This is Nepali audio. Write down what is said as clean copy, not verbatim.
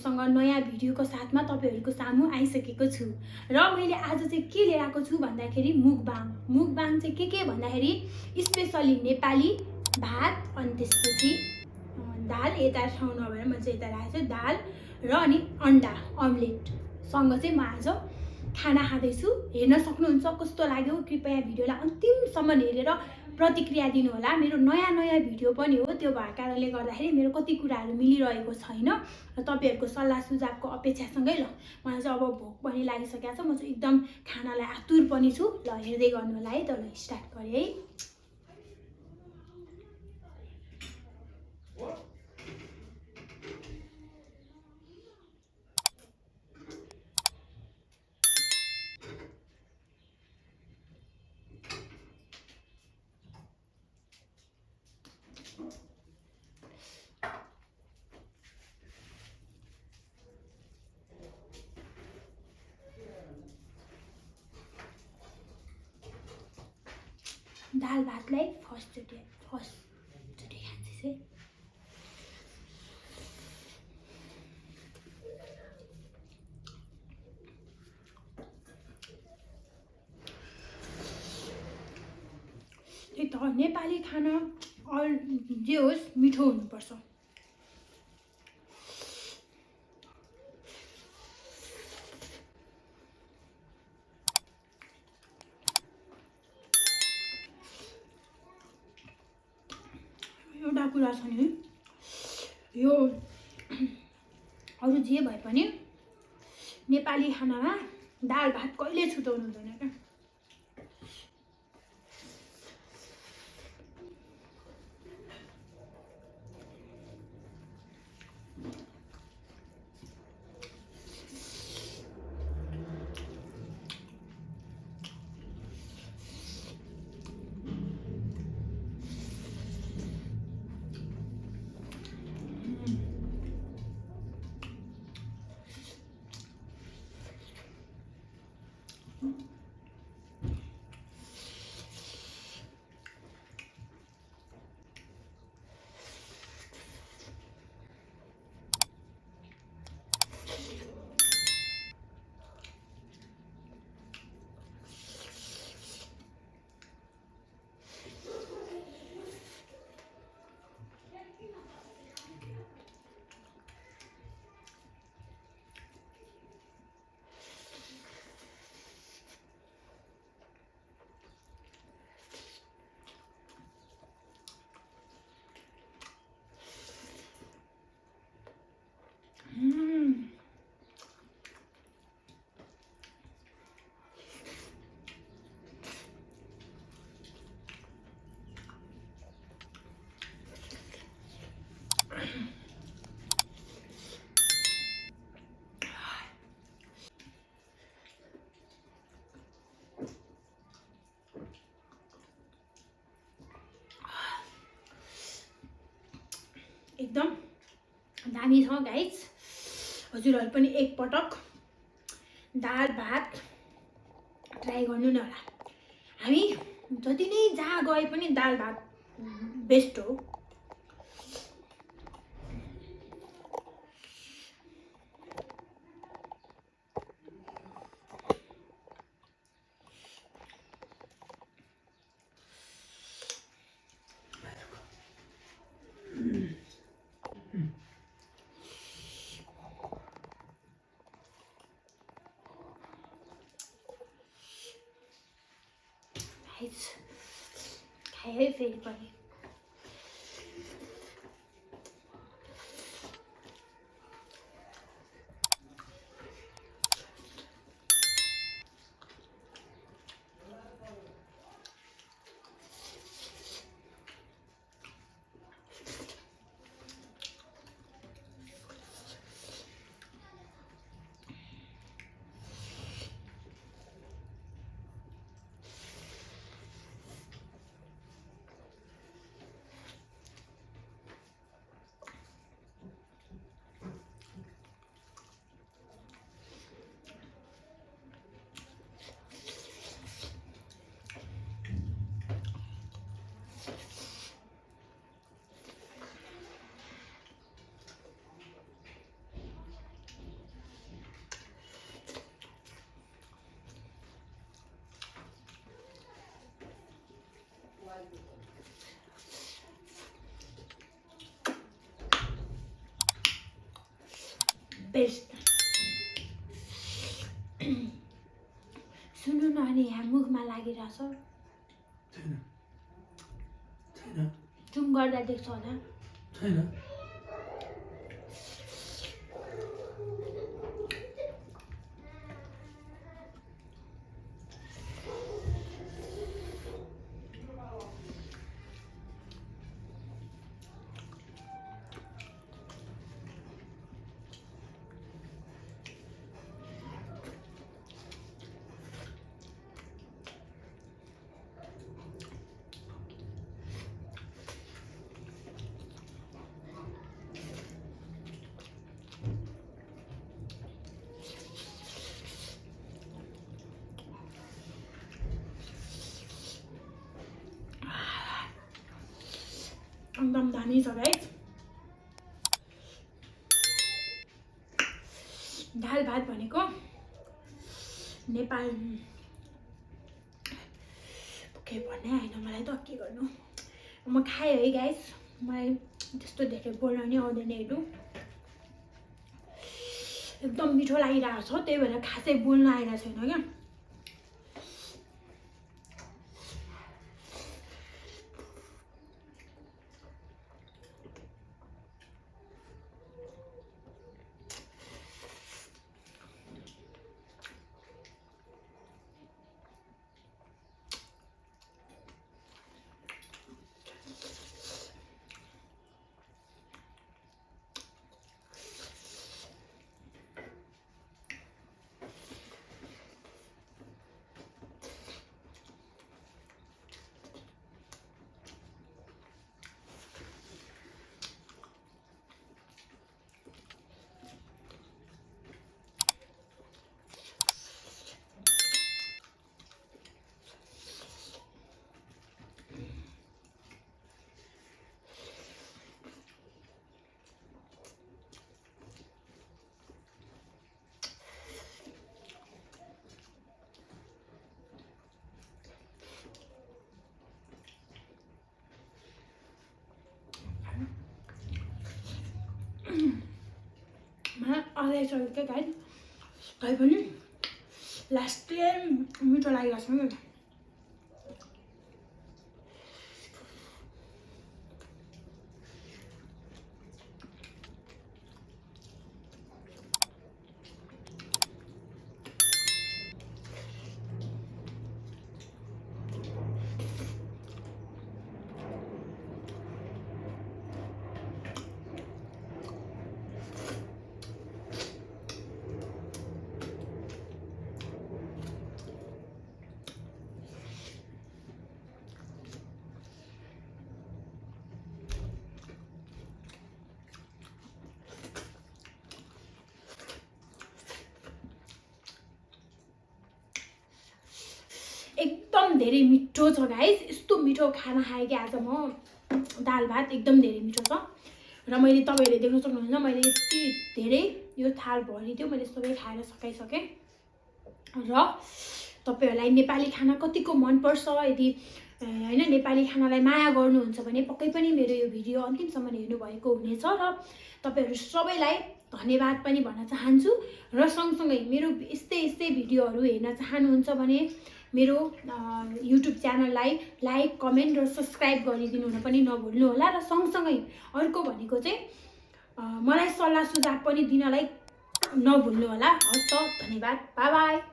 तपाईहरुसँग नयाँ भिडियोको साथमा तपाईहरुको सामु आइसकेको छु र मैले आज चाहिँ के लिएर आएको छु भन्दाखेरि मुकबाङ चाहिँ के भन्दाखेरि स्पेशली नेपाली भात अनि त्यसपछि दाल यता ठाउँ नभएर म चाहिँ यता राखेको छु दाल र अनि अन्डा अमलेट सँग चाहिँ म आज खाना खाँदैछु। हेर्न सक्नुहुन्छ कस्तो लाग्यो कृपया भिडियोलाई अन्तिमसम्म हेरेर प्रतिक्रिया दिनु होला। मेरो नयाँ भिडियो पनि हो, त्यो भएको कारणले गर्दाखेरि मेरो कति कुराहरू मिलिरहेको छैन र तपाईहरुको सल्लाह सुझावको अपेक्षासँगै ल मलाई चाहिँ अब भोक पनि लागिसकेको छ। म चाहिँ एकदम खानालाई आतुर पनि छु। ल हेर्दै गर्नु होला है। त ल स्टार्ट गरे है। दाल भातलाई फर्स्टचोटि खाँदैछु है। त नेपाली खाना जे होस् मिठो हुनुपर्छ। एउटा कुरा छ नि, यो अरू जे भए पनि नेपाली खानामा दाल भात कहिले छुटाउनु हुँदैन क्या। एकदम दामी छ गाइज। हजुरहरु पनि एक पटक दाल भात ट्राई गर्नु न होला। हामी जति नै जहाँ गए पनि दाल भात बेस्ट हो। खाए है फेरि पनि। बेस्ट। सुन्नु न, अनि यहाँ मुखमा लागिरहेछ। जुम गर्दा देख्छ होला। एकदम दामी छ गाइस। दाल भात भनेको नेपाल के भन्ने होइन, मलाई त के गर्नु। म खाएँ है गाइस, मलाई त्यस्तो धेरै बोल्न नि आउँदैन हेर्नु। एकदम मिठो लागिरहेको छ, त्यही भएर खासै बोल्न आइरहेको छैन क्या। आधा छ क्या गाइस, तै पनि लास्टै मिठो लागिरहेको छ नि। एकदम धेरै मिठो छ गाइस। यस्तो मिठो खाना खाएँ कि आज म। दाल भात एकदम धेरै मिठो छ र मैले तपाईँहरूले देख्न सक्नुहुन्छ मैले यति धेरै यो थाल भरि थियो, मैले सबै खाएर सकाइसकेँ। र तपाईँहरूलाई नेपाली खाना कतिको मनपर्छ, यदि होइन नेपाली खानालाई माया गर्नुहुन्छ भने पक्कै पनि मेरो यो भिडियो अन्तिमसम्म हेर्नुभएको हुनेछ। र तपाईँहरू सबैलाई धन्यवाद पनि भन्न चाहन्छु। र सँगसँगै मेरो यस्तै भिडियोहरू हेर्न चाहनुहुन्छ भने मेरो युट्युब च्यानललाई लाइक, कमेन्ट र सब्सक्राइब गरिदिनु हुन पनि नभुल्नु होला। र सँगसँगै अर्को भनेको चाहिँ मलाई सल्लाह सुझाव पनि दिनलाई नभुल्नु होला। हस् त, धन्यवाद, बाई बाई।